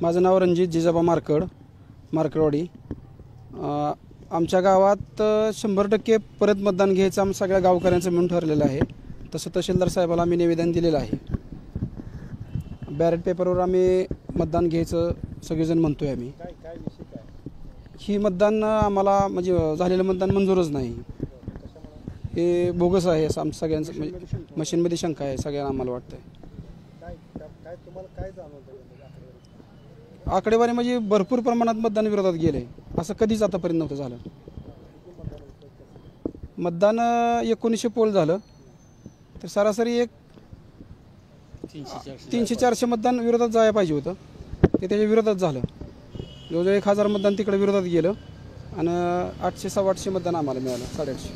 माझं नाव रणजित जिजाबा मार्कडवाडी। आमच्या गावात 100% परत मतदान घ्यायचं आम्ही सगळ्या गावकऱ्यांचं मिळून ठरलेलं आहे। तसं तहसीलदार साहेबाला आम्ही निवेदन दिलेलं आहे। बॅलेट पेपरवर आम्ही मतदान घ्यायचं सगळेजण म्हणतोय आम्ही। ही मतदान आम्हाला म्हणजे झालेलं मतदान मंजूरच नाही, हे बोगस आहे असं आमचं सगळ्यांचं मशीनमध्ये शंका आहे सगळ्यांना आम्हाला वाटतंय। आकडेवारी म्हणजे भरपूर प्रमाणात मतदान विरोधात गेले, असं कधीच आतापर्यंत नव्हतं झालं। मतदान 1900 पोल झालं तर सरासरी एक 300-400 मतदान विरोधात जायला पाहिजे होतं, ते त्याच्या विरोधात झालं। जवळजवळ 1000 मतदान तिकडे विरोधात गेलं आणि 800-850 मतदान आम्हाला मिळालं, 850।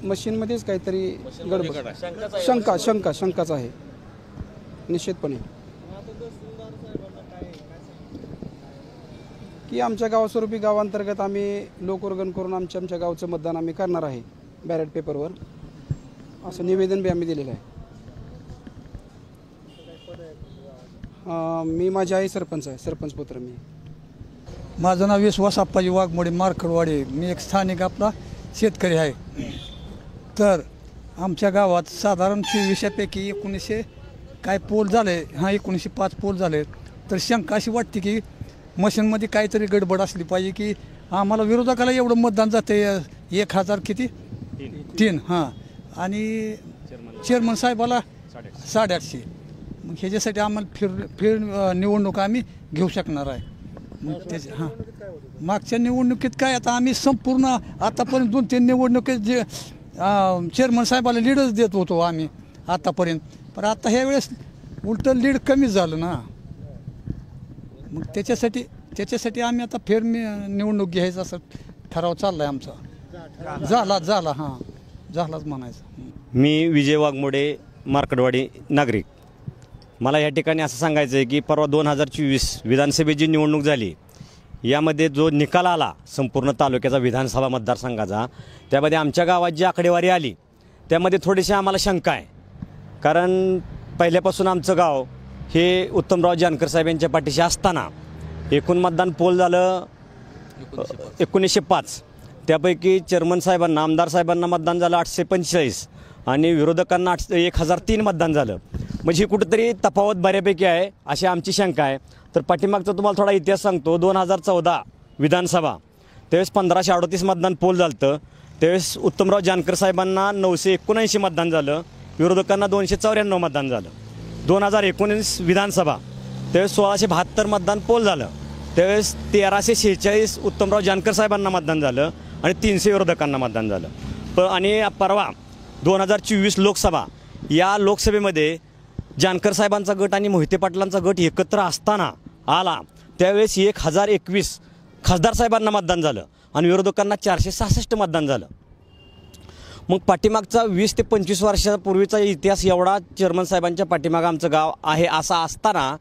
मशीनमध्येच काहीतरी गडबड, शंकाच आहे निश्चितपणे की आमच्या गावास्वरूपी गावांतर्गत आम्ही लोकवर्गण करून आमच्या गावचं मतदान आम्ही करणार आहे बॅलेट पेपरवर, असं निवेदन बी आम्ही दिलेलं आहे। मी माझी आई सरपंच पुत्र मी। माझं नाव विश्वास अप्पाजी वाघमोडे मार्कडवाडी। मी एक स्थानिक आपला शेतकरी आहे। तर आमच्या गावात साधारण 2400पैकी 1900 काय पोल झाले, 1905 पोल झाले। तर शंका अशी वाटते की मशीनमध्ये काहीतरी गडबड असली पाहिजे की आम्हाला विरोधकाला एवढं मतदान जाते 1000 किती 3 आणि चेअरमन साहेबाला 850। मग ह्याच्यासाठी आम्हाला फिर निवडणूक आम्ही घेऊ शकणार आहे। मग त्याच्या मागच्या निवडणुकीत काय आता आम्ही संपूर्ण आतापर्यंत 2-3 निवडणुकीत जे चेअरमन साहेबाला लीडच देत होतो आम्ही आतापर्यंत, पण आता ह्या वेळेस उलटं लीड कमी झालं ना। मग त्याच्यासाठी आम्ही आता निवडणूक घ्यायचा असं ठराव चालला आहे आमचा। झालाच म्हणायचं। मी विजय वाघमोडे मार्कडवाडी नागरिक। मला या ठिकाणी असं सांगायचं आहे की परवा 2024 विधानसभेची निवडणूक झाली, यामध्ये जो निकाल आला संपूर्ण तालुक्याचा विधानसभा मतदारसंघाचा, त्यामध्ये आमच्या गावात जी आकडेवारी आली त्यामध्ये थोडीशी आम्हाला शंका आहे। कारण पहिल्यापासून आमचं गाव हे उत्तमराव जानकर साहेब यांच्या पाठीशी असताना एकूण मतदान पोल झालं 1905, त्यापैकी चेअरमन साहेबांना आमदार साहेबांना मतदान झालं 845 आणि विरोधकांना 1003 मतदान झालं। म्हणजे कुठेतरी तफावत बऱ्यापैकी आहे अशी आमची शंका आहे। तर पाठीमागचा तुम्हाला थोडा इतिहास सांगतो। 2014 विधानसभा त्यावेळेस 1538 मतदान पोल झालं, त्यावेळेस उत्तमराव जानकर साहेबांना 979 मतदान झालं, विरोधकांना 294 मतदान झालं। 2019 विधानसभा त्यावेळेस 1672 मतदान पोल झालं, त्यावेळेस 1346 उत्तमराव जानकर साहेबांना मतदान झालं आणि 300 विरोधकांना मतदान झालं। आणि परवा 2024 लोकसभा, या लोकसभेमध्ये जानकर साहेबांचा गट आणि मोहिते पाटलांचा गट एकत्र असताना आला, त्यावेळेस 1021 खासदार साहेबांना मतदान झालं आणि विरोधकांना 466 मतदान झालं। मग पाठीमागचा 20 ते 25 वर्षापूर्वीचा इतिहास एवढा चेअरमन साहेबांच्या पाठीमागं आमचं गाव आहे असा असताना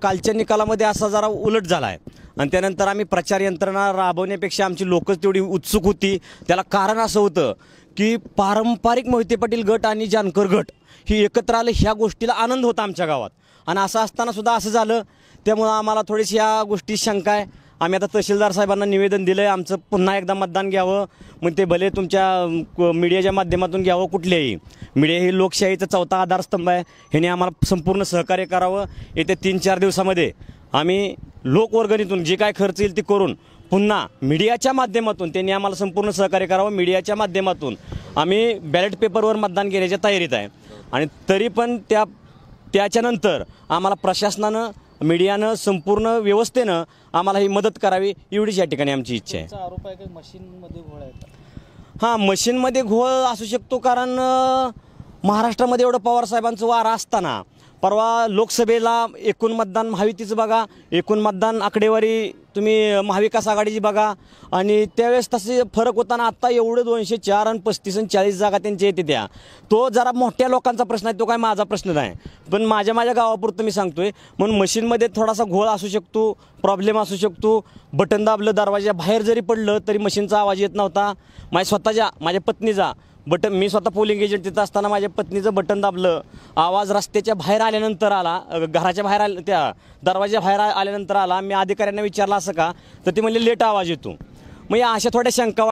कालच्या निकालामध्ये असा जरा उलट झाला आहे। आणि त्यानंतर आम्ही प्रचार यंत्रणा राबवण्यापेक्षा आमची लोकच तेवढी उत्सुक होती। त्याला कारण असं होतं की पारंपरिक मोहिते पाटील गट आणि जानकर गट ही एकत्र आले, ह्या गोष्टीला आनंद होता आमच्या गावात। आणि असं असताना सुद्धा असं झालं, त्यामुळं आम्हाला थोडीशी ह्या गोष्टी शंका आहे। आम्ही आता तहसीलदार साहेबांना निवेदन दिलं आहे आमचं पुन्हा एकदा मतदान घ्यावं, मग ते भले तुमच्या मीडियाच्या माध्यमातून घ्यावं, कुठल्याही मीडिया ही लोकशाहीचा चौथा आधारस्तंभ आहे, ह्याने आम्हाला संपूर्ण सहकार्य करावं। येत्या 3-4 दिवसामध्ये आम्ही लोकवर्गणीतून जे काय खर्च येईल ते करून पुन्हा मीडियाच्या माध्यमातून त्यांनी आम्हाला संपूर्ण सहकार्य करावं। मीडियाच्या माध्यमातून आम्ही बॅलेट पेपरवर मतदान घेण्याच्या तयारीत आहे आणि तरी पण त्याच्यानंतर आम्हाला प्रशासनानं मीडियानं संपूर्ण व्यवस्थेनं आम्हाला ही मदत करावी एवढीच या ठिकाणी आमची इच्छा आहे। आरोप आहे की मशीनमध्ये घोळ आहे। मशीनमध्ये घोळ असू शकतो, कारण महाराष्ट्रामध्ये एवढं पवार साहेबांचं वारा असताना परवा लोकसभेला एकूण मतदान महायुतीचं बघा, एकूण मतदान आकडेवारी तुम्ही महाविकास आघाडीची बघा, आणि त्यावेळेस तसे फरक होताना आता एवढे 204 आणि 35 आणि 40 जागा त्यांच्या येते त्या, तो जरा मोठ्या लोकांचा प्रश्न आहे, तो काय माझा प्रश्न नाही। पण माझ्या गावापुरतं मी सांगतोय, म्हणून मशीनमध्ये थोडासा घोळ असू शकतो, प्रॉब्लेम असू शकतो। बटन दाबलं, दरवाजा बाहेर जरी पडलं तरी मशीनचा आवाज येत नव्हता। माझ्या पत्नीचा बटन मी स्वतः पोलिंग एजंट तिथं असताना माझ्या पत्नीचं बटन दाबलं, आवाज रस्त्याच्या बाहेर आल्यानंतर आला, घराच्या बाहेर आल्या त्या दरवाजा बाहेर आल्यानंतर आला. मी अधिकाऱ्यांना विचारलं असं का, तर ते म्हणले लेट आवाज येतो. मग या अशा थोड्या शंका